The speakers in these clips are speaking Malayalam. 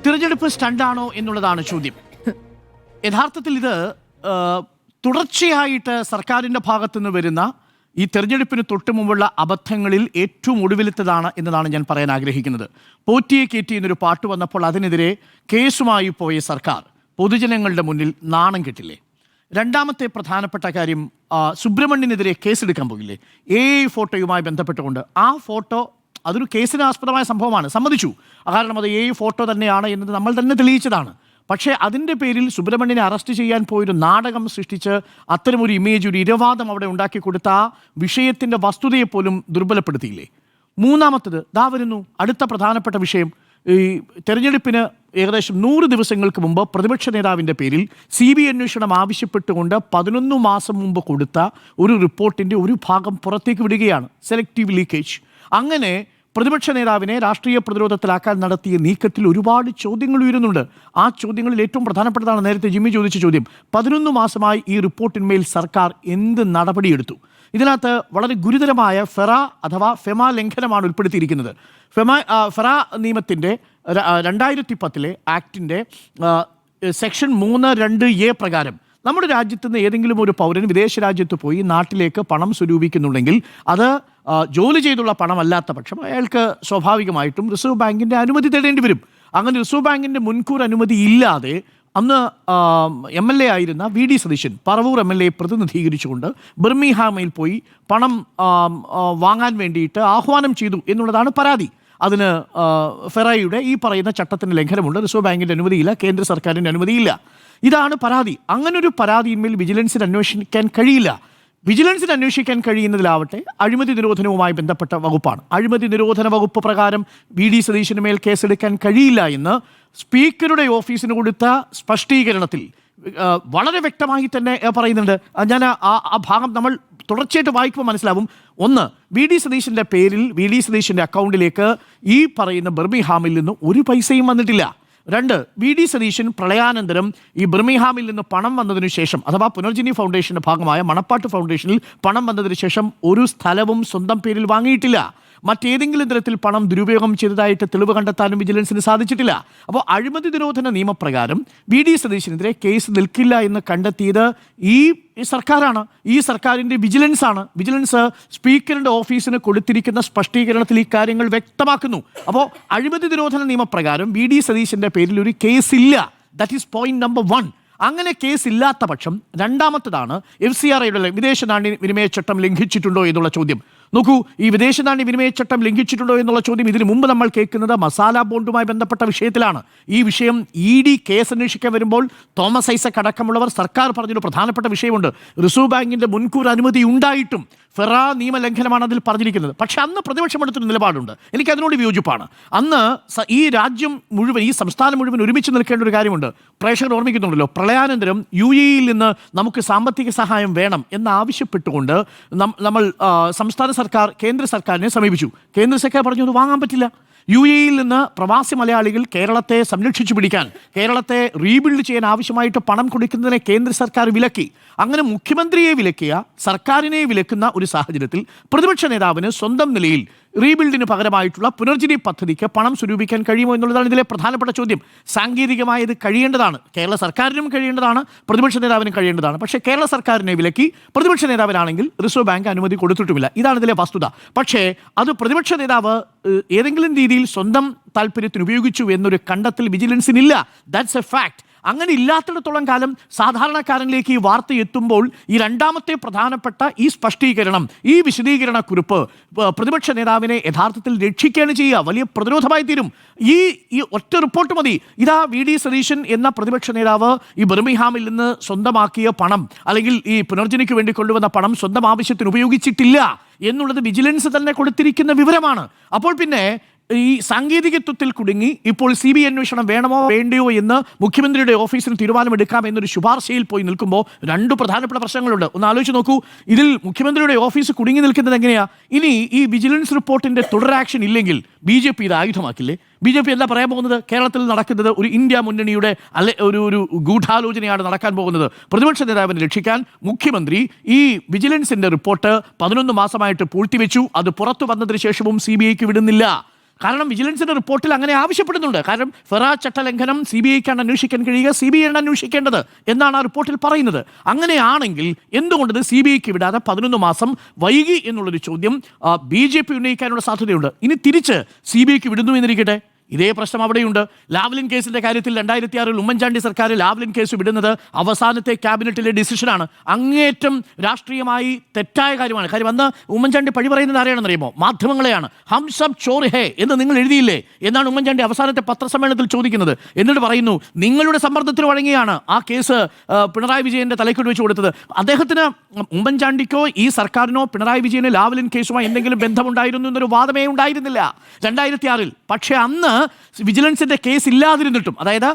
തിരഞ്ഞെടുപ്പ് സ്റ്റണ്ടാണോ എന്നുള്ളതാണ് ചോദ്യം. യഥാർത്ഥത്തിൽ ഇത് തുടർച്ചയായിട്ട് സർക്കാരിൻ്റെ ഭാഗത്തുനിന്ന് വരുന്ന ഈ തെരഞ്ഞെടുപ്പിന് തൊട്ട് മുമ്പുള്ള അബദ്ധങ്ങളിൽ ഏറ്റവും ഒടുവിലത്തതാണ് എന്നതാണ് ഞാൻ പറയാൻ ആഗ്രഹിക്കുന്നത്. പോറ്റിയെ കയറ്റി എന്നൊരു പാട്ട് വന്നപ്പോൾ അതിനെതിരെ കേസുമായി പോയ സർക്കാർ പൊതുജനങ്ങളുടെ മുന്നിൽ നാണം കെട്ടില്ലേ? രണ്ടാമത്തെ പ്രധാനപ്പെട്ട കാര്യം, സുബ്രഹ്മണ്യനെതിരെ കേസെടുക്കാൻ പോകില്ലേ? ഫോട്ടോയുമായി ബന്ധപ്പെട്ടുകൊണ്ട് ആ ഫോട്ടോ അതൊരു കേസിന് ആസ്പദമായ സംഭവമാണ്, സമ്മതിച്ചു. കാരണം അത് ഫോട്ടോ തന്നെയാണ് എന്നത് നമ്മൾ തന്നെ തെളിയിച്ചതാണ്. പക്ഷേ അതിൻ്റെ പേരിൽ സുബ്രഹ്മണ്യനെ അറസ്റ്റ് ചെയ്യാൻ പോയൊരു നാടകം സൃഷ്ടിച്ച് അത്തരമൊരു ഇമേജ്, ഒരു ഇരവാദം അവിടെ ഉണ്ടാക്കി കൊടുത്ത ആ വിഷയത്തിൻ്റെ വസ്തുതയെപ്പോലും ദുർബലപ്പെടുത്തിയില്ലേ? മൂന്നാമത്തത് ദാ വരുന്നു അടുത്ത പ്രധാനപ്പെട്ട വിഷയം. ഈ തെരഞ്ഞെടുപ്പിന് ഏകദേശം 100 ദിവസങ്ങൾക്ക് മുമ്പ് പ്രതിപക്ഷ നേതാവിൻ്റെ പേരിൽ CBI അന്വേഷണം ആവശ്യപ്പെട്ടുകൊണ്ട് 11 മാസം മുമ്പ് കൊടുത്ത ഒരു റിപ്പോർട്ടിൻ്റെ ഒരു ഭാഗം പുറത്തേക്ക് വിടുകയാണ്, സെലക്റ്റീവ് ലീക്കേജ്. അങ്ങനെ പ്രതിപക്ഷ നേതാവിനെ രാഷ്ട്രീയ പ്രതിരോധത്തിലാക്കാൻ നടത്തിയ നീക്കത്തിൽ ഒരുപാട് ചോദ്യങ്ങൾ ഉയരുന്നുണ്ട്. ആ ചോദ്യങ്ങളിൽ ഏറ്റവും പ്രധാനപ്പെട്ടതാണ് നേരത്തെ ജിമ്മി ചോദിച്ച ചോദ്യം. 11 മാസമായി ഈ റിപ്പോർട്ടിന്മേൽ സർക്കാർ എന്ത് നടപടിയെടുത്തു? ഇതിനകത്ത് വളരെ ഗുരുതരമായ ഫെമ ലംഘനമാണ് ഉൾപ്പെടുത്തിയിരിക്കുന്നത്. ഫെറ നിയമത്തിൻ്റെ 2010 ആക്ടിൻ്റെ സെക്ഷൻ 3(2)A പ്രകാരം നമ്മുടെ രാജ്യത്ത് നിന്ന് ഏതെങ്കിലും ഒരു പൗരൻ വിദേശ രാജ്യത്ത് പോയി നാട്ടിലേക്ക് പണം സ്വരൂപിക്കുന്നുണ്ടെങ്കിൽ അത് ജോലി ചെയ്തുള്ള പണമല്ലാത്ത പക്ഷം അയാൾക്ക് സ്വാഭാവികമായിട്ടും റിസർവ് ബാങ്കിൻ്റെ അനുമതി തേടേണ്ടി വരും. അങ്ങനെ റിസർവ് ബാങ്കിൻ്റെ മുൻകൂർ അനുമതി ഇല്ലാതെ അന്ന് MLA ആയിരുന്ന VD സതീശൻ പറവൂർ MLA പ്രതിനിധീകരിച്ചുകൊണ്ട് ബർമിംഗ്ഹാമിൽ പോയി പണം വാങ്ങാൻ വേണ്ടിയിട്ട് ആഹ്വാനം ചെയ്തു എന്നുള്ളതാണ് പരാതി. അതിന് ഫെറയുടെ ഈ പറയുന്ന ചട്ടത്തിൻ്റെ ലംഘനമുണ്ട്. റിസർവ് ബാങ്കിൻ്റെ അനുമതിയില്ല, കേന്ദ്ര സർക്കാരിൻ്റെ അനുമതിയില്ല. ഇതാണ് പരാതി. അങ്ങനൊരു പരാതിയിന്മേൽ വിജിലൻസിന് അന്വേഷിക്കാൻ കഴിയില്ല. വിജിലൻസിന് അന്വേഷിക്കാൻ കഴിയുന്നതിലാവട്ടെ അഴിമതി നിരോധനവുമായി ബന്ധപ്പെട്ട വകുപ്പാണ്. അഴിമതി നിരോധന വകുപ്പ് പ്രകാരം VD സതീശന് മേൽ കേസെടുക്കാൻ കഴിയില്ല എന്ന് സ്പീക്കറുടെ ഓഫീസിന് കൊടുത്ത സ്പഷ്ടീകരണത്തിൽ വളരെ വ്യക്തമായി തന്നെ പറയുന്നുണ്ട്. ഞാൻ ആ ഭാഗം നമ്മൾ തുടർച്ചയായിട്ട് വായിക്കുമ്പോൾ മനസ്സിലാവും. ഒന്ന്, VD സതീശൻ്റെ പേരിൽ VD സതീശൻ്റെ അക്കൗണ്ടിലേക്ക് ഈ പറയുന്ന ബർമിംഗ്ഹാമിൽ നിന്ന് ഒരു പൈസയും വന്നിട്ടില്ല. രണ്ട്, VD സതീശൻ പ്രളയാനന്തരം ഈ ബർമിംഗ്ഹാമിൽ നിന്ന് പണം വന്നതിനു ശേഷം, അഥവാ പുനർജനി ഫൗണ്ടേഷൻ്റെ ഭാഗമായ മണപ്പാട്ട് ഫൗണ്ടേഷനിൽ പണം വന്നതിന് ശേഷം ഒരു സ്ഥലവും സ്വന്തം പേരിൽ വാങ്ങിയിട്ടില്ല. മറ്റേതെങ്കിലും തരത്തിൽ പണം ദുരുപയോഗം ചെയ്തതായിട്ട് തെളിവ് കണ്ടെത്താനും വിജിലൻസിന് സാധിച്ചിട്ടില്ല. അപ്പോൾ അഴിമതി നിരോധന നിയമപ്രകാരം VD സതീശനെതിരെ കേസ് നിൽക്കില്ല എന്ന് കണ്ടെത്തിയത് ഈ സർക്കാരാണ്. ഈ സർക്കാരിൻ്റെ വിജിലൻസാണ്. വിജിലൻസ് സ്പീക്കറുടെ ഓഫീസിന് കൊടുത്തിരിക്കുന്ന സ്പഷ്ടീകരണത്തിൽ ഈ കാര്യങ്ങൾ വ്യക്തമാക്കുന്നു. അപ്പോൾ അഴിമതി നിരോധന നിയമപ്രകാരം VD സതീശൻ്റെ പേരിൽ ഒരു കേസില്ല. That is point number 1. അങ്ങനെ കേസില്ലാത്ത പക്ഷം രണ്ടാമത്തതാണ് FCRAയുടെ വിദേശ നാണ്യ വിനിമയ ചട്ടം ലംഘിച്ചിട്ടുണ്ടോ എന്നുള്ള ചോദ്യം. നോക്കൂ, ഈ വിദേശ നാണ്യ വിനിമയ ചട്ടം ലംഘിച്ചിട്ടുണ്ടോ എന്നുള്ള ചോദ്യം ഇതിനു മുമ്പ് നമ്മൾ കേൾക്കുന്നത് മസാല ബോണ്ടുമായി ബന്ധപ്പെട്ട വിഷയത്തിലാണ്. ഈ വിഷയം ED കേസ് അന്വേഷിക്കാൻ വരുമ്പോൾ തോമസ് ഐസക് അടക്കമുള്ളവർ സർക്കാർ പറഞ്ഞൊരു പ്രധാനപ്പെട്ട വിഷയമുണ്ട്. റിസർവ് ബാങ്കിൻ്റെ മുൻകൂർ അനുമതി ഉണ്ടായിട്ടും ഫെറ നിയമലംഘനമാണ് അതിൽ പറഞ്ഞിരിക്കുന്നത്. പക്ഷെ അന്ന് പ്രതിപക്ഷം എടുത്തൊരു നിലപാടുണ്ട്, എനിക്കതിനോട് വിയോജിപ്പാണ്. അന്ന് ഈ രാജ്യം മുഴുവൻ, ഈ സംസ്ഥാനം മുഴുവൻ ഒരുമിച്ച് നിൽക്കേണ്ട ഒരു കാര്യമുണ്ട്. പ്രേക്ഷകർ ഓർമ്മിക്കുന്നുണ്ടല്ലോ, പ്രളയാനന്തരം UAE-യിൽ നിന്ന് നമുക്ക് സാമ്പത്തിക സഹായം വേണം എന്നാവശ്യപ്പെട്ടുകൊണ്ട് നമ്മൾ സംസ്ഥാന സർക്കാർ കേന്ദ്ര സർക്കാരിനെ സമീപിച്ചു. കേന്ദ്ര സർക്കാർ പറഞ്ഞു അത് വാങ്ങാൻ പറ്റില്ല. UAE-യിൽ നിന്ന് പ്രവാസി മലയാളികൾ കേരളത്തെ സംരക്ഷിച്ചു പിടിക്കാൻ, കേരളത്തെ റീബിൽഡ് ചെയ്യാൻ ആവശ്യമായിട്ട് പണം കൊടുക്കുന്നതിനെ കേന്ദ്ര സർക്കാർ വിലക്കി. അങ്ങനെ മുഖ്യമന്ത്രിയെ വിലക്കിയ, സർക്കാരിനെ വിലക്കുന്ന ഒരു സാഹചര്യത്തിൽ പ്രതിപക്ഷ നേതാവിന് സ്വന്തം നിലയിൽ റീബിൽഡിന് പകരമായിട്ടുള്ള പുനർജനി പദ്ധതിക്ക് പണം സ്വരൂപിക്കാൻ കഴിയുമോ എന്നുള്ളതാണ് ഇതിലെ പ്രധാനപ്പെട്ട ചോദ്യം. സാങ്കേതികമായി ഇത് കഴിയേണ്ടതാണ്, കേരള സർക്കാരിനും കഴിയേണ്ടതാണ്, പ്രതിപക്ഷ നേതാവിനും കഴിയേണ്ടതാണ്. പക്ഷേ കേരള സർക്കാരിനെ വിലക്കി, പ്രതിപക്ഷ നേതാവിനാണെങ്കിൽ റിസർവ് ബാങ്ക് അനുമതി കൊടുത്തിട്ടുമില്ല. ഇതാണ് ഇതിലെ വസ്തുത. പക്ഷേ അത് പ്രതിപക്ഷ നേതാവ് ഏതെങ്കിലും രീതിയിൽ സ്വന്തം താല്പര്യത്തിന് ഉപയോഗിച്ചു എന്നൊരു കണ്ടെത്തൽ വിജിലൻസിനില്ല. That's A fact. അങ്ങനെ ഇല്ലാത്തിടത്തോളം കാലം സാധാരണക്കാരനിലേക്ക് ഈ വാർത്ത എത്തുമ്പോൾ ഈ രണ്ടാമത്തെ പ്രധാനപ്പെട്ട ഈ സ്പഷ്ടീകരണം, ഈ വിശദീകരണ കുറിപ്പ് പ്രതിപക്ഷ നേതാവിനെ യഥാർത്ഥത്തിൽ രക്ഷിക്കുകയാണ് ചെയ്യുക. വലിയ പ്രതിരോധമായി തീരും. ഈ ഒറ്റ റിപ്പോർട്ട് മതി. ഇതാ VD സതീശൻ എന്ന പ്രതിപക്ഷ നേതാവ് ഈ ബർമിംഗ്ഹാമിൽ നിന്ന് സ്വന്തമാക്കിയ പണം, അല്ലെങ്കിൽ ഈ പുനർജനിക്ക് വേണ്ടി കൊണ്ടുവന്ന പണം സ്വന്തം ആവശ്യത്തിന് ഉപയോഗിച്ചിട്ടില്ല എന്നുള്ളത് വിജിലൻസ് തന്നെ കൊടുത്തിരിക്കുന്ന വിവരമാണ്. അപ്പോൾ പിന്നെ ഈ സാങ്കേതികത്വത്തിൽ കുടുങ്ങി ഇപ്പോൾ CBI അന്വേഷണം വേണമോ വേണ്ടയോ എന്ന് മുഖ്യമന്ത്രിയുടെ ഓഫീസിന് തീരുമാനമെടുക്കാം എന്നൊരു ശുപാർശയിൽ പോയി നിൽക്കുമ്പോൾ രണ്ട് പ്രധാനപ്പെട്ട പ്രശ്നങ്ങളുണ്ട്. ഒന്ന് ആലോചിച്ച് നോക്കൂ, ഇതിൽ മുഖ്യമന്ത്രിയുടെ ഓഫീസ് കുടുങ്ങി നിൽക്കുന്നത് എങ്ങനെയാ? ഇനി ഈ വിജിലൻസ് റിപ്പോർട്ടിൻ്റെ തുടരാക്ഷൻ ഇല്ലെങ്കിൽ BJP ഇത് ആയുധമാക്കില്ലേ? BJP എന്താ പറയാൻ പോകുന്നത്? കേരളത്തിൽ നടക്കുന്നത് ഒരു ഇന്ത്യ മുന്നണിയുടെ ഒരു ഗൂഢാലോചനയാണ് നടക്കാൻ പോകുന്നത്. പ്രതിപക്ഷ നേതാവിനെ രക്ഷിക്കാൻ മുഖ്യമന്ത്രി ഈ വിജിലൻസിൻ്റെ റിപ്പോർട്ട് 11 മാസമായിട്ട് പൂഴ്ത്തിവെച്ചു. അത് പുറത്തു വന്നതിന് ശേഷവും CBIക്ക് വിടുന്നില്ല. കാരണം വിജിലൻസിന്റെ റിപ്പോർട്ടിൽ അങ്ങനെ ആവശ്യപ്പെടുന്നുണ്ട്. കാരണം ഫെറ ചട്ടലംഘനം CBIക്കാണ് അന്വേഷിക്കാൻ കഴിയുക, CBI ആണ് അന്വേഷിക്കേണ്ടത് എന്നാണ് ആ റിപ്പോർട്ടിൽ പറയുന്നത്. അങ്ങനെയാണെങ്കിൽ എന്തുകൊണ്ടത് CBIക്ക് വിടാതെ 11 മാസം വൈകി എന്നുള്ളൊരു ചോദ്യം BJP ഉന്നയിക്കാനുള്ള സാധ്യതയുണ്ട്. ഇനി തിരിച്ച് CBIക്ക് വിടുന്നു എന്നിരിക്കട്ടെ, ഇതേ പ്രശ്നം അവിടെയുണ്ട്. ലാവ്ലിൻ കേസിന്റെ കാര്യത്തിൽ 2006 ഉമ്മൻചാണ്ടി സർക്കാർ ലാവ്ലിൻ കേസ് വിടുന്നത് അവസാനത്തെ ക്യാബിനറ്റിലെ ഡിസിഷനാണ്. അങ്ങേറ്റം രാഷ്ട്രീയമായി തെറ്റായ കാര്യമാണ്. കാര്യം അന്ന് ഉമ്മൻചാണ്ടി പഴി പറയുന്നത് ആരെയാണെന്നറിയുമോ? മാധ്യമങ്ങളെയാണ്. ഹം സബ് ചോർ ഹേ എന്ന് നിങ്ങൾ എഴുതിയില്ലേ എന്നാണ് ഉമ്മൻചാണ്ടി അവസാനത്തെ പത്രസമ്മേളനത്തിൽ ചോദിക്കുന്നത്. എന്നിട്ട് പറയുന്നു നിങ്ങളുടെ സമ്മർദ്ദത്തിന് വഴങ്ങിയാണ് ആ കേസ് പിണറായി വിജയന്റെ തലയ്ക്ക് വെച്ച് കൊടുത്തത്. അദ്ദേഹത്തിന്, ഉമ്മൻചാണ്ടിക്കോ ഈ സർക്കാരിനോ പിണറായി വിജയന് ലാവ്ലിൻ കേസുമായി എന്തെങ്കിലും ബന്ധമുണ്ടായിരുന്നു എന്നൊരു വാദമേ ഉണ്ടായിരുന്നില്ല 2006. പക്ഷേ അന്ന് വിജിലൻസിന്റെ കേസ് ഇല്ലാതിരുന്നിട്ടും, അതായത്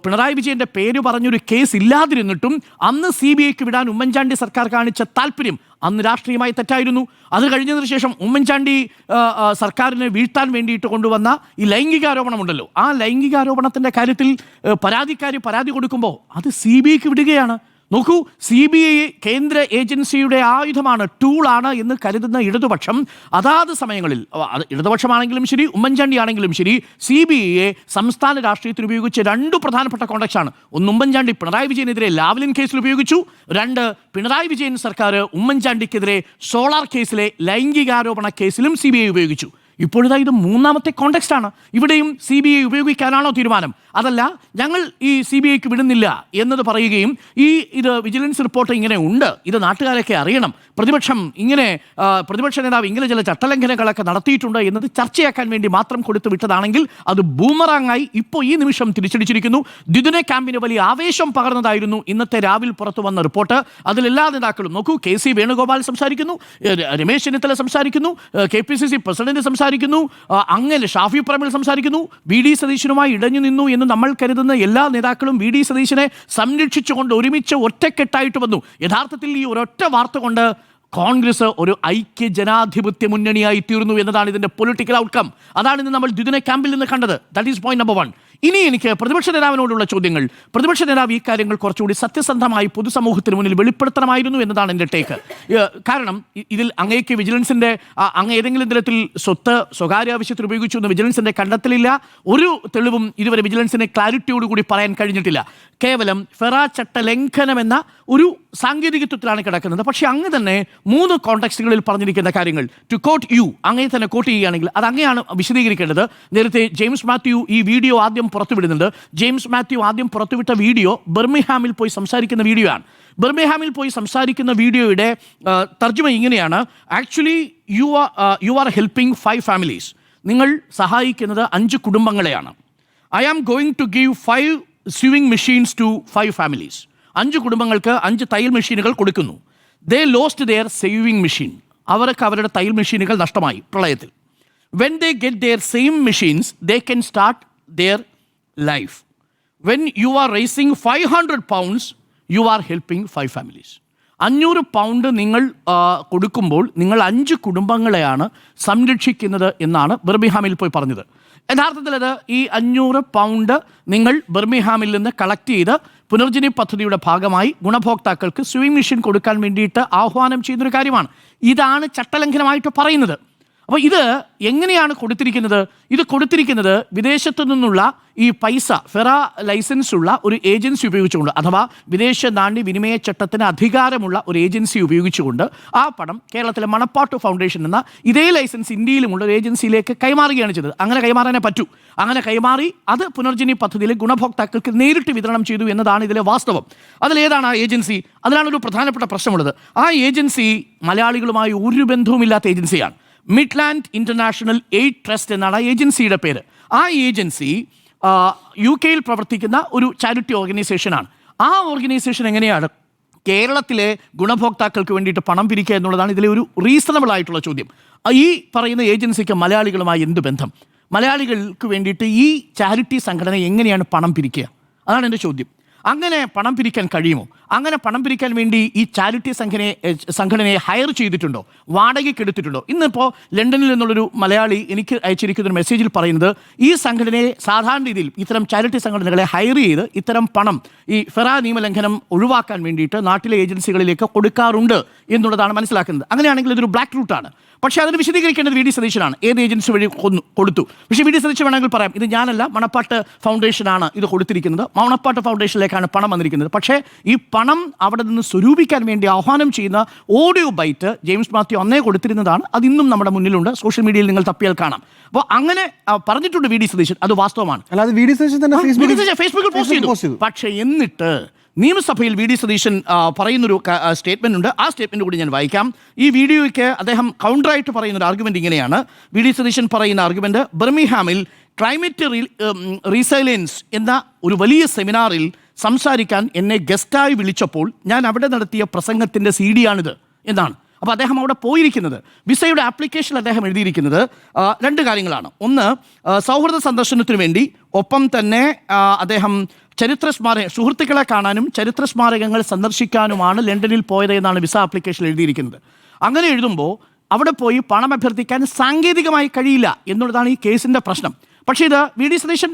പിണറായി വിജയന്റെ പേര് പറഞ്ഞൊരു കേസ് ഇല്ലാതിരുന്നിട്ടും അന്ന് CBIക്ക് വിടാൻ ഉമ്മൻചാണ്ടി സർക്കാർ കാണിച്ച താല്പര്യം അന്ന് രാഷ്ട്രീയമായി തെറ്റായിരുന്നു. അത് കഴിഞ്ഞതിന് ശേഷം ഉമ്മൻചാണ്ടി സർക്കാരിനെ വീഴ്ത്താൻ വേണ്ടിയിട്ട് കൊണ്ടുവന്ന ഈ ലൈംഗികാരോപണമുണ്ടല്ലോ, ആ ലൈംഗികാരോപണത്തിന്റെ കാര്യത്തിൽ പരാതിക്കാരി പരാതി കൊടുക്കുമ്പോൾ അത് CBIക്ക് വിടുകയാണ്. നോക്കൂ, CBI കേന്ദ്ര ഏജൻസിയുടെ ആയുധമാണ്, ടൂളാണ് എന്ന് കരുതുന്ന ഇടതുപക്ഷം അതാത് സമയങ്ങളിൽ, ഇടതുപക്ഷമാണെങ്കിലും ശരി ഉമ്മൻചാണ്ടി ആണെങ്കിലും ശരി, CBIയെ സംസ്ഥാന രാഷ്ട്രീയത്തിൽ ഉപയോഗിച്ച് 2 പ്രധാനപ്പെട്ട കോണ്ടക്സ്റ്റാണ്. ഒന്ന്, ഉമ്മൻചാണ്ടി പിണറായി വിജയനെതിരെ ലാവ്ലിൻ കേസിൽ ഉപയോഗിച്ചു. 2, പിണറായി വിജയൻ സർക്കാർ ഉമ്മൻചാണ്ടിക്കെതിരെ സോളാർ കേസിലെ ലൈംഗികാരോപണ കേസിലും CBI ഉപയോഗിച്ചു. ഇപ്പോഴിതാ ഇത് 3ാമത്തെ കോണ്ടെക്സ്റ്റാണ്. ഇവിടെയും CBI ഉപയോഗിക്കാനാണോ തീരുമാനം? അതല്ല, ഞങ്ങൾ ഈ CBIക്ക് വിടുന്നില്ല എന്നത് പറയുകയും ഇത് വിജിലൻസ് റിപ്പോർട്ട് ഇങ്ങനെ ഉണ്ട്, ഇത് നാട്ടുകാരൊക്കെ അറിയണം, പ്രതിപക്ഷ നേതാവ് ഇങ്ങനെ ചില ചട്ടലംഘനങ്ങളൊക്കെ നടത്തിയിട്ടുണ്ട് എന്നത് ചർച്ചയാക്കാൻ വേണ്ടി മാത്രം കൊടുത്തു വിട്ടതാണെങ്കിൽ അത് ബൂമറാങ്ങായി ഇപ്പോൾ ഈ നിമിഷം തിരിച്ചടിച്ചിരിക്കുന്നു. ദ്വിദിന ക്യാമ്പിന് വലിയ ആവേശം പകർന്നതായിരുന്നു ഇന്നത്തെ രാവിലെ പുറത്തു വന്ന റിപ്പോർട്ട്. അതിലെല്ലാ നേതാക്കളും നോക്കൂ, KC വേണുഗോപാൽ സംസാരിക്കുന്നു, രമേശ് ചെന്നിത്തല സംസാരിക്കുന്നു, KPCC പ്രസിഡന്റ് സംസാരിക്കുന്നു, അങ്ങനെ ഷാഫി പറമ്പിൽ സംസാരിക്കുന്നു, VD സതീശനുമായി ഇടഞ്ഞു നിന്നു എന്ന് നമ്മൾ കരുതുന്ന എല്ലാ നേതാക്കളും VD സതീശനെ സംരക്ഷിച്ചുകൊണ്ട് ഒരുമിച്ച് ഒറ്റക്കെട്ടായിട്ട് വന്നു. യഥാർത്ഥത്തിൽ ഈ ഒരൊറ്റ വാർത്ത കൊണ്ട് കോൺഗ്രസ് ഒരു ഐക്യ ജനാധിപത്യ മുന്നണിയായി തീർന്നു എന്നതാണ് ഇതിന്റെ പൊളിറ്റിക്കൽ ഔട്ട്കം. അതാണ് ഇന്ന് നമ്മൾ ദ്വിദിന ക്യാമ്പിൽ നിന്ന് കണ്ടത്. That is point number 1. ഇനി എനിക്ക് പ്രതിപക്ഷ നേതാവിനോടുള്ള ചോദ്യങ്ങൾ. പ്രതിപക്ഷ നേതാവ് ഈ കാര്യങ്ങൾ കുറച്ചുകൂടി സത്യസന്ധമായി പൊതുസമൂഹത്തിന് മുന്നിൽ വെളിപ്പെടുത്തണമായിരുന്നു എന്നതാണ് എൻ്റെ ടേക്ക്. കാരണം ഇതിൽ അങ്ങേക്ക് വിജിലൻസിൻ്റെ അങ്ങ് ഏതെങ്കിലും തരത്തിൽ സ്വത്ത് സ്വകാര്യ ആവശ്യത്തിന് ഉപയോഗിച്ചു എന്ന് വിജിലൻസിൻ്റെ കണ്ടെത്തലില്ല. ഒരു തെളിവും ഇതുവരെ വിജിലൻസിനെ ക്ലാരിറ്റിയോടുകൂടി പറയാൻ കഴിഞ്ഞിട്ടില്ല. കേവലം ഫെറ ചട്ട ലംഘനം എന്ന ഒരു സാങ്കേതികത്വത്തിലാണ് കിടക്കുന്നത്. പക്ഷേ അങ്ങ് തന്നെ 3 കോണ്ടെക്സ്റ്റുകളിൽ പറഞ്ഞിരിക്കുന്ന കാര്യങ്ങൾ ടു കോട്ട് യു, അങ്ങനെ തന്നെ കോട്ട് ചെയ്യുകയാണെങ്കിൽ അത് അങ്ങനെയാണ് വിശദീകരിക്കേണ്ടത്. നേരത്തെ ജെയിംസ് മാത്യു ഈ വീഡിയോ ആദ്യം പുറത്തുവിടുന്നുണ്ട്. ജെയിംസ് മാത്യു ആദ്യം പുറത്തുവിട്ട വീഡിയോ ബർമിംഗ്ഹാമിൽ പോയി സംസാരിക്കുന്ന വീഡിയോ ആണ്. ബർമിംഗ്ഹാമിൽ പോയി സംസാരിക്കുന്ന വീഡിയോയുടെ തർജ്ജമ ഇങ്ങനെയാണ്: actually you are helping 5 families. നിങ്ങൾ സഹായിക്കുന്നത് 5 കുടുംബങ്ങളെയാണ്. I am going to give 5 sewing machines to 5 families. 5 കുടുംബങ്ങൾക്ക് 5 തയ്യൽ മെഷീനുകൾ കൊടുക്കുന്നു. They lost their sewing machine. അവർക്ക് അവരുടെ തയ്യൽ മെഷീനുകൾ നഷ്ടമായി പ്രളയത്തിൽ. When they get their same machines they can start their life. When you are raising 500 pounds you are helping 5 families. 500 pound നിങ്ങൾ കൊടുക്കുമ്പോൾ നിങ്ങൾ 5 കുടുംബങ്ങളെയാണ് സംരക്ഷിക്കുന്നത് എന്നാണ് ബർമിംഗ്ഹാമിൽ പോയി പറഞ്ഞത്. യഥാർത്ഥത്തിൽ അത് ഈ 500 pound നിങ്ങൾ ബർമിംഗ്ഹാമിൽ നിന്ന് കളക്ട് ചെയ്ത് പുനർജനി പദ്ധതിയുടെ ഭാഗമായി ഗുണഭോക്താക്കൾക്ക് സ്വിമ്മിംഗ് മെഷീൻ കൊടുക്കാൻ വേണ്ടിയിട്ട് ആഹ്വാനം ചെയ്യുന്നൊരു കാര്യമാണ്. ഇതാണ് ചട്ടലംഘനമായിട്ട് പറയുന്നത്. അപ്പോൾ ഇത് എങ്ങനെയാണ് കൊടുത്തിരിക്കുന്നത്? ഇത് കൊടുത്തിരിക്കുന്നത് വിദേശത്തു നിന്നുള്ള ഈ പൈസ ഫെറ ലൈസൻസ് ഉള്ള ഒരു ഏജൻസി ഉപയോഗിച്ചുകൊണ്ട്, അഥവാ വിദേശ നാണ്യ വിനിമയ ചട്ടത്തിന് അധികാരമുള്ള ഒരു ഏജൻസി ഉപയോഗിച്ചുകൊണ്ട് ആ പണം കേരളത്തിലെ മണപ്പാട്ട് ഫൗണ്ടേഷൻ എന്ന ഇതേ ലൈസൻസ് ഇന്ത്യയിലുമുള്ള ഒരു ഏജൻസിയിലേക്ക് കൈമാറുകയാണ് ചെയ്തത്. അങ്ങനെ കൈമാറാനേ പറ്റൂ. അങ്ങനെ കൈമാറി അത് പുനർജനി പദ്ധതിയിലെ ഗുണഭോക്താക്കൾക്ക് നേരിട്ട് വിതരണം ചെയ്തു എന്നതാണ് ഇതിലെ വാസ്തവം. അതിലേതാണ് ആ ഏജൻസി? അതിലാണൊരു പ്രധാനപ്പെട്ട പ്രശ്നമുള്ളത്. ആ ഏജൻസി മലയാളികളുമായി ഒരു ബന്ധവുമില്ലാത്ത ഏജൻസിയാണ്. മിഡ്ലാൻഡ് ഇന്റർനാഷണൽ എയ്ഡ് ട്രസ്റ്റ് എന്നാണ് ആ ഏജൻസിയുടെ പേര്. ആ ഏജൻസി UK പ്രവർത്തിക്കുന്ന ഒരു ചാരിറ്റി ഓർഗനൈസേഷനാണ്. ആ ഓർഗനൈസേഷൻ എങ്ങനെയാണ് കേരളത്തിലെ ഗുണഭോക്താക്കൾക്ക് വേണ്ടിയിട്ട് പണം പിരിക്കുക എന്നുള്ളതാണ് ഇതിലെ ഒരു റീസണബിൾ ആയിട്ടുള്ള ചോദ്യം. ഈ പറയുന്ന ഏജൻസിക്ക് മലയാളികളുമായി എന്ത് ബന്ധം? മലയാളികൾക്ക് വേണ്ടിയിട്ട് ഈ ചാരിറ്റി സംഘടന എങ്ങനെയാണ് പണം പിരിക്കുക? അതാണ് എൻ്റെ ചോദ്യം. അങ്ങനെ പണം പിരിക്കാൻ കഴിയുമോ? അങ്ങനെ പണം പിരിക്കാൻ വേണ്ടി ഈ ചാരിറ്റി സംഘടനയെ ഹയർ ചെയ്തിട്ടുണ്ടോ? വാടകയ്ക്ക് എടുത്തിട്ടുണ്ടോ? ഇന്നിപ്പോൾ ലണ്ടനിൽ നിന്നുള്ളൊരു മലയാളി എനിക്ക് അയച്ചിരിക്കുന്ന ഒരു മെസ്സേജിൽ പറയുന്നത് ഈ സംഘടനയെ സാധാരണ രീതിയിൽ ഇത്തരം ചാരിറ്റി സംഘടനകളെ ഹയർ ചെയ്ത് ഇത്തരം പണം ഈ ഫെറ നിയമലംഘനം ഒഴിവാക്കാൻ വേണ്ടിയിട്ട് നാട്ടിലെ ഏജൻസികളിലേക്ക് കൊടുക്കാറുണ്ട് എന്നുള്ളതാണ് മനസ്സിലാക്കുന്നത്. അങ്ങനെയാണെങ്കിൽ ഇതൊരു ബ്ലാക്ക് റൂട്ടാണ്. പക്ഷേ അതിന് വിശദീകരിക്കേണ്ടത് വി ഡി സതീശനാണ്. ഏത് ഏജൻസി വഴി കൊടുത്തു? പക്ഷേ വി ഡി സതീശൻ വേണമെങ്കിൽ പറയാം, ഇത് ഞാനല്ല, മണപ്പാട്ട് ഫൗണ്ടേഷനാണ് ഇത് കൊടുത്തിരിക്കുന്നത്, മണപ്പാട്ട് ഫൗണ്ടേഷനിലേക്കാണ് പണം വന്നിരിക്കുന്നത്. പക്ഷേ ഈ പണം അവിടെ നിന്ന് സ്വരൂപിക്കാൻ വേണ്ടി ആഹ്വാനം ചെയ്യുന്ന ഓഡിയോ ബൈറ്റ് ജെയിംസ് മാത്യു അന്നേ കൊടുത്തിരുന്നതാണ്. അത് ഇന്നും നമ്മുടെ മുന്നിലുണ്ട്, സോഷ്യൽ മീഡിയയിൽ നിങ്ങൾ തപ്പിയാൽ കാണാം. അപ്പോൾ അങ്ങനെ പറഞ്ഞിട്ടുണ്ട് വി ഡി സതീശൻ, അത് വാസ്തവമാണ്. അല്ലാതെ വി ഡി സതീശൻ തന്നെ ഫേസ്ബുക്കിൽ പോസ്റ്റ് ചെയ്തു. പക്ഷേ എന്നിട്ട് നിയമസഭയിൽ വി ഡി സതീശൻ പറയുന്നൊരു സ്റ്റേറ്റ്മെൻ്റ് ഉണ്ട്. ആ സ്റ്റേറ്റ്മെൻറ്റ് കൂടി ഞാൻ വായിക്കാം. ഈ വീഡിയോയ്ക്ക് അദ്ദേഹം കൗണ്ടറായിട്ട് പറയുന്നൊരു ആർഗ്യുമെൻ്റ് ഇങ്ങനെയാണ്. വി ഡി സതീശൻ പറയുന്ന ആർഗ്യുമെൻ്റ്: ബർമിംഗ്ഹാമിൽ ക്ലൈമറ്റ് റീസൈലൻസ് എന്ന ഒരു വലിയ സെമിനാറിൽ സംസാരിക്കാൻ എന്നെ ഗസ്റ്റായി വിളിച്ചപ്പോൾ ഞാൻ അവിടെ നടത്തിയ പ്രസംഗത്തിൻ്റെ CD ആണിത് എന്നാണ്. അപ്പോൾ അദ്ദേഹം അവിടെ പോയിരിക്കുന്നത്, വിസയുടെ ആപ്ലിക്കേഷനിൽ അദ്ദേഹം എഴുതിയിരിക്കുന്നത് 2 കാര്യങ്ങളാണ്. ഒന്ന്, സൗഹൃദ സന്ദർശനത്തിന് വേണ്ടി, ഒപ്പം തന്നെ അദ്ദേഹം സുഹൃത്തുക്കളെ കാണാനും ചരിത്ര സ്മാരകങ്ങൾ സന്ദർശിക്കാനുമാണ് ലണ്ടനിൽ പോയത് എന്നാണ് വിസ ആപ്ലിക്കേഷനിൽ എഴുതിയിരിക്കുന്നത്. അങ്ങനെ എഴുതുമ്പോൾ അവിടെ പോയി പണം അഭ്യർത്ഥിക്കാൻ സാങ്കേതികമായി കഴിയില്ല എന്നുള്ളതാണ് ഈ കേസിൻ്റെ പ്രശ്നം. പക്ഷേ ഇത് വി ഡി സതീശൻ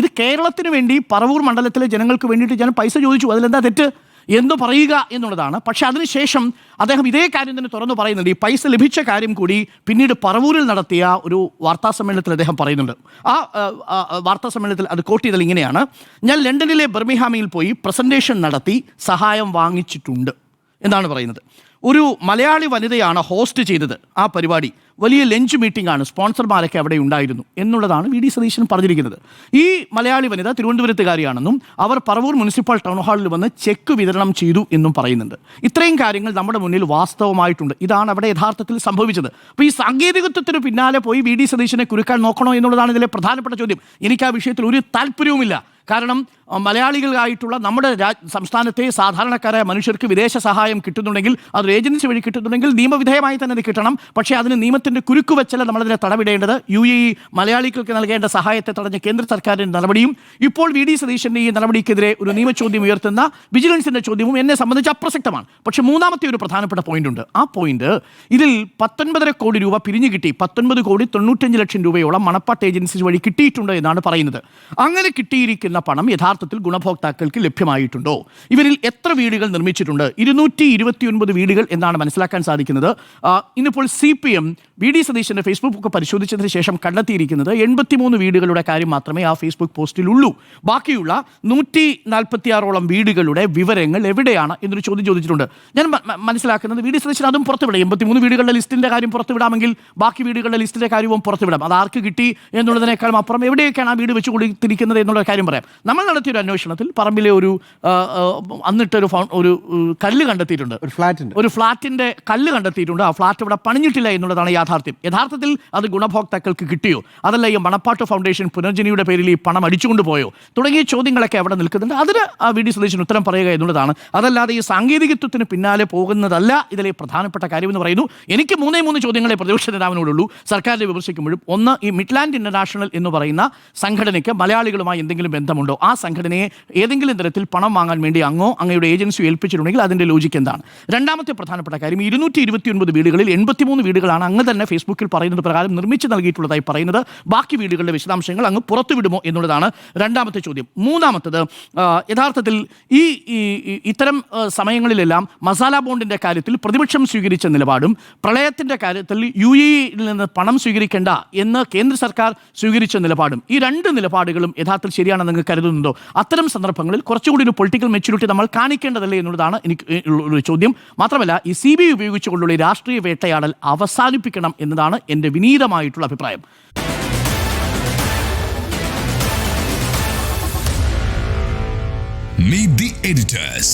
ഇത് കേരളത്തിന് വേണ്ടി പറവൂർ മണ്ഡലത്തിലെ ജനങ്ങൾക്ക് വേണ്ടിയിട്ട് ഞാൻ പൈസ ചോദിച്ചു, അതിലെന്താ തെറ്റ് എന്ന് പറയുക എന്നുള്ളതാണ്. പക്ഷേ അതിനുശേഷം അദ്ദേഹം ഇതേ കാര്യം തന്നെ തുറന്നു പറയുന്നുണ്ട്. ഈ പൈസ ലഭിച്ച കാര്യം കൂടി പിന്നീട് പറവൂരിൽ നടത്തിയ ഒരു വാർത്താ സമ്മേളനത്തിൽ അദ്ദേഹം പറയുന്നുണ്ട്. ആ വാർത്താ സമ്മേളനത്തിൽ അത് കോട്ട് ചെയ്തത് ഇങ്ങനെയാണ്: ഞാൻ ലണ്ടനിലെ ബർമിംഗ്ഹാമിൽ പോയി പ്രസൻറ്റേഷൻ നടത്തി സഹായം വാങ്ങിച്ചിട്ടുണ്ട് എന്നാണ് പറയുന്നത്. ഒരു മലയാളി വനിതയാണ് ഹോസ്റ്റ് ചെയ്തത് ആ പരിപാടി. വലിയ ലഞ്ച് മീറ്റിംഗ് ആണ്, സ്പോൺസർമാരൊക്കെ അവിടെ ഉണ്ടായിരുന്നു എന്നുള്ളതാണ് വി ഡി സതീശൻ പറഞ്ഞിരിക്കുന്നത്. ഈ മലയാളി വനിത തിരുവനന്തപുരത്തുകാരിയാണെന്നും അവർ പറവൂർ മുനിസിപ്പൽ ടൗൺ ഹാളിൽ വന്ന് ചെക്ക് വിതരണം ചെയ്തു എന്നും പറയുന്നുണ്ട്. ഇത്രയും കാര്യങ്ങൾ നമ്മുടെ മുന്നിൽ വാസ്തവമായിട്ടുണ്ട്. ഇതാണ് അവിടെ യഥാർത്ഥത്തിൽ സംഭവിച്ചത്. അപ്പോൾ ഈ സാങ്കേതികത്വത്തിന് പിന്നാലെ പോയി വി ഡി സതീശനെ കുരുക്കാൻ നോക്കണോ എന്നുള്ളതാണ് ഇതിലെ പ്രധാനപ്പെട്ട ചോദ്യം. എനിക്ക് ആ വിഷയത്തിൽ ഒരു താല്പര്യവുമില്ല. കാരണം മലയാളികളായിട്ടുള്ള നമ്മുടെ സംസ്ഥാനത്തെ സാധാരണക്കാരായ മനുഷ്യർക്ക് വിദേശ സഹായം കിട്ടുന്നുണ്ടെങ്കിൽ, അതൊരു ഏജൻസി വഴി കിട്ടുന്നുണ്ടെങ്കിൽ നിയമവിധേയമായി തന്നെ അത് കിട്ടണം. പക്ഷേ അതിന് നിയമത്തിൻ്റെ കുരുക്ക് വെച്ചല്ല നമ്മളതിനെ തടവിടേണ്ടത്. UAE മലയാളികൾക്ക് നൽകേണ്ട സഹായത്തെ തടഞ്ഞ കേന്ദ്ര സർക്കാരിൻ്റെ നടപടിയും ഇപ്പോൾ വി ഡി സതീശൻ്റെ ഈ നടപടിക്കെതിരെ ഒരു നിയമചോദ്യം ഉയർത്തുന്ന വിജിലൻസിൻ്റെ ചോദ്യവും എന്നെ സംബന്ധിച്ച് അപ്രസക്തമാണ്. പക്ഷേ മൂന്നാമത്തെ ഒരു പ്രധാനപ്പെട്ട പോയിന്റ് ഉണ്ട്. ആ പോയിന്റ്, ഇതിൽ 19.5 കോടി രൂപ പിരിഞ്ഞു കിട്ടി, 19.95 കോടി രൂപയോളം മണപ്പാട്ട് ഏജൻസി വഴി കിട്ടിയിട്ടുണ്ട് എന്നാണ് പറയുന്നത്. അങ്ങനെ കിട്ടിയിരിക്കുന്ന പണം യഥാർത്ഥത്തിൽ ഗുണഭോക്താക്കൾക്ക് ലഭ്യമായിട്ടുണ്ടോ? ഇവരിൽ എത്ര വീടുകൾ നിർമ്മിച്ചിട്ടുണ്ട്? 229 വീടുകൾ എന്നാണ് മനസ്സിലാക്കാൻ സാധിക്കുന്നത്. ഇന്നിപ്പോൾ CPM വി ഡി സതീശൻ്റെ ഫേസ്ബുക്ക് പരിശോധിച്ചതിന് ശേഷം കണ്ടെത്തിയിരിക്കുന്നത് 83 വീടുകളുടെ കാര്യം മാത്രമേ ആ ഫേസ്ബുക്ക് പോസ്റ്റിലുള്ളൂ. ബാക്കിയുള്ള 146ഓളം വീടുകളുടെ വിവരങ്ങൾ എവിടെയാണ് എന്നൊരു ചോദ്യം ചോദിച്ചിട്ടുണ്ട്. ഞാൻ മനസ്സിലാക്കുന്നത് വി ഡി സതീശൻ അതും പുറത്തുവിടാം. 83 വീടുകളുടെ ലിസ്റ്റിൻ്റെ കാര്യം പുറത്തുവിടാമെങ്കിൽ ബാക്കി വീടുകളുടെ ലിസ്റ്റിൻ്റെ കാര്യവും പുറത്തുവിടാം. അത് ആർക്ക് കിട്ടി എന്നുള്ളതിനേക്കാളും അപ്പുറം എവിടെയൊക്കെയാണ് ആ വീട് വെച്ച് കൊടുത്തിരിക്കുന്നത് എന്നുള്ള കാര്യം പറയാം. നമ്മൾ നടത്തിയൊരു അന്വേഷണത്തിൽ പറമ്പിലെ അന്നിട്ടൊരു കല്ല് കണ്ടെത്തിയിട്ടുണ്ട്, ഒരു ഫ്ലാറ്റിൻ്റെ കല്ല് കണ്ടെത്തിയിട്ടുണ്ട്. ആ ഫ്ലാറ്റ് ഇവിടെ പണിഞ്ഞിട്ടില്ല എന്നുള്ളതാണ് യാഥാർത്ഥ്യം. യഥാർത്ഥത്തിൽ അത് ഗുണഭോക്താക്കൾക്ക് കിട്ടിയോ, അതല്ല ഈ മണപ്പാട്ട് ഫൗണ്ടേഷൻ പുനർജനിയുടെ പേരിൽ ഈ പണം അടിച്ചുകൊണ്ട് പോയോ തുടങ്ങിയ ചോദ്യങ്ങളൊക്കെ അവിടെ നിൽക്കുന്നുണ്ട്. അതിന് വി ഡി സതീശൻ ഉത്തരം പറയുക എന്നുള്ളതാണ്. അതല്ലാതെ ഈ സാങ്കേതികത്വത്തിന് പിന്നാലെ പോകുന്നതല്ല ഇതിലെ പ്രധാനപ്പെട്ട കാര്യമെന്ന് പറയുന്നു. എനിക്ക് 3 ചോദ്യങ്ങളെ പ്രതിപക്ഷ നേതാവിനോടുള്ളൂ സർക്കാരിനെ വിമർശിക്കുമ്പോഴും. ഒന്ന്, ഈ മിഡ്ലാൻഡ് ഇന്റർനാഷണൽ എന്ന് പറയുന്ന സംഘടനയ്ക്ക് മലയാളികളുമായി എന്തെങ്കിലും ബന്ധമുണ്ടോ? ആ സംഘടനയെ ഏതെങ്കിലും തരത്തിൽ പണം വാങ്ങാൻ വേണ്ടി അങ്ങയുടെ ഏജൻസി ഏൽപ്പിച്ചിട്ടുണ്ടെങ്കിൽ അതിൻ്റെ ലോജിക്ക് എന്താണ്? രണ്ടാമത്തെ പ്രധാനപ്പെട്ട കാര്യം, 229 വീടുകളിൽ 83 വീടുകളാണ് അങ്ങ് തന്നെ ഫേസ്ബുക്കിൽ പറയുന്നത് പ്രകാരം നിർമ്മിച്ച് നൽകിയിട്ടുള്ളതായി പറയുന്നത്. ബാക്കി വീടുകളുടെ വിശദാംശങ്ങൾ അങ്ങ് പുറത്തുവിടുമോ എന്നുള്ളതാണ് രണ്ടാമത്തെ ചോദ്യം. മൂന്നാമത്തത്, യഥാർത്ഥത്തിൽ ഇത്തരം സമയങ്ങളിലെല്ലാം മസാല ബോണ്ടിൻ്റെ കാര്യത്തിൽ പ്രതിപക്ഷം സ്വീകരിച്ച നിലപാടും പ്രളയത്തിൻ്റെ കാര്യത്തിൽ UAE-യിൽ നിന്ന് പണം സ്വീകരിക്കേണ്ട എന്ന് കേന്ദ്ര സർക്കാർ സ്വീകരിച്ച നിലപാടും, ഈ 2 നിലപാടുകളും യഥാർത്ഥത്തിൽ ശരിയാണെന്ന് നിങ്ങൾ കരുതുന്നുണ്ടോ? അത്തരം സന്ദർഭങ്ങളിൽ കുറച്ചുകൂടി ഒരു പൊളിറ്റിക്കൽ മെച്യൂരിറ്റി നമ്മൾ കാണിക്കേണ്ടതല്ലേ എന്നുള്ളതാണ് എനിക്ക് ഒരു ചോദ്യം. മാത്രമല്ല, ഈ CBI ഉപയോഗിച്ചുകൊണ്ടുള്ള ഈ രാഷ്ട്രീയ വേട്ടയാടൽ അവസാനിപ്പിക്കണം എന്നതാണ് എൻ്റെ വിനീതമായിട്ടുള്ള അഭിപ്രായം. Meet the editors.